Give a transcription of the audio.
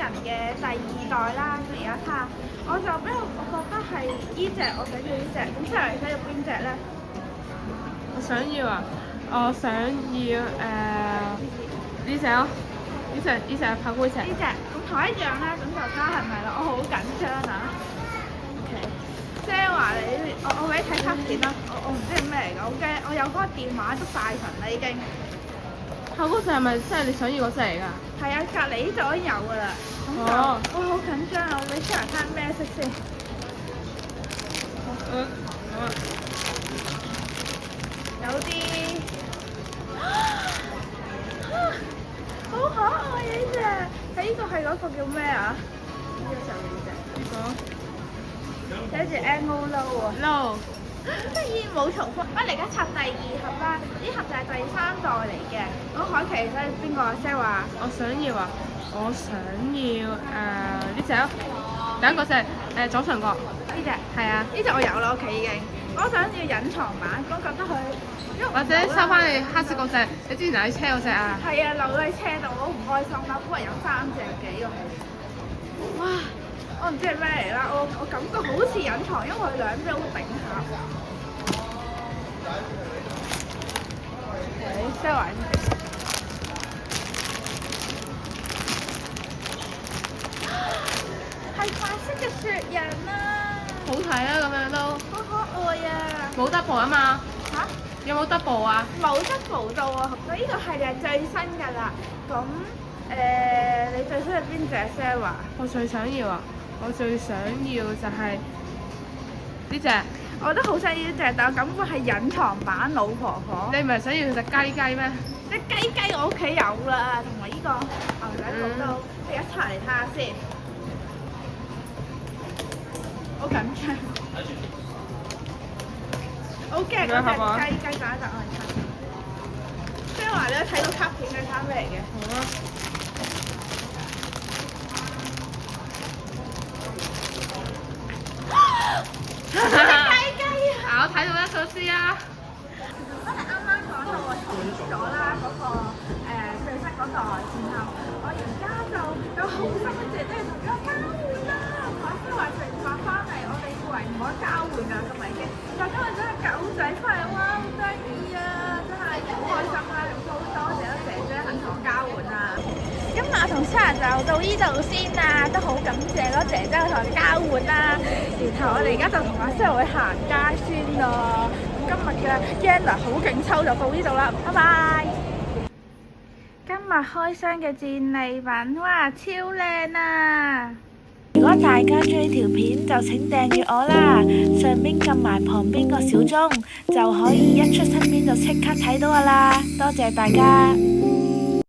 人嘅第2代啦。而家睇下，我覺得係依隻，我想要呢隻。咁 Sarah 你想要邊隻咧？我想要啊！我想要呢隻咯，呢隻係拍杯隻。呢隻咁同一樣啦，咁就睇下係咪啦。我好緊張啊！OK，Sarah 我俾你睇卡片啦。我唔知係咩嚟㗎，我驚我有嗰個電話都拜神啦已經。拍杯隻係咪即係你想要嗰隻嚟㗎？係啊，隔離呢度已經有㗎啦。咁就我好緊張啊！我俾 Sarah 睇下咩色先。好啊。有啲好可愛嘅呢隻，睇呢個係嗰個叫咩啊？呢個上面隻寫住 Angle Low 喎。Low。得意冇重複，我哋而家拆第2盒啦，呢盒就係第3代嚟嘅。咁海琪想要邊個啊 ？Sarah 我想要啊！我想要呢隻咯，第一個隻左上角。呢隻係啊。呢隻我有啦，屋企已經。我想要隱藏版，我覺得佢或者收翻你黑色嗰隻，你之前喺車嗰隻啊？係啊，留喺車度，我好唔開心啦。本來有3隻幾咁。哇！我唔知係咩嚟啦，我感覺好似隱藏，因為佢兩隻好頂下。Sarah 係白色嘅雪人啊！好睇啊，咁樣都。好可愛啊！冇 double 啊嘛？嚇？有冇 double 啊？冇得補到啊！呢個系列最新㗎啦。咁你最想要邊隻 Sarah？我最想要啊！我最想要就係呢隻。我都好想要呢隻，但我感覺係隱藏版老婆婆。你唔係想要隻雞雞咩？隻雞我屋企有啦，同埋呢個牛仔布都，你一齊嚟睇下先。好緊張。好驚嗰隻雞仔就我嚟睇。Sarah 你都睇到卡片嘅睇咩嚟嘅？好啊。我睇到一首詩啊！我哋啱啱講到我重咗啦嗰個最新嗰代，然後我而家就有好心嘅姐姐同咗交換啦，同阿菲話食飯翻嚟，我哋以為唔可以交換㗎，咁咪先，但今日真係狗仔翻嚟，哇好得意啊，真係好開心啦，咁好多謝啦姐姐肯同我交換啊！今日同 Sarah 就到呢度先啦，都好感謝嗰姐姐同我哋交換啦。然後我哋而家就同阿 Sarah 去行街先咯。今日嘅 Yana 好勁抽就到呢度啦，拜拜。今日開箱嘅戰利品，哇超靚啊！如果大家中意條片就請訂閱我啦，上邊撳埋旁邊個小鐘就可以一出新片就即刻睇到㗎啦，多謝大家。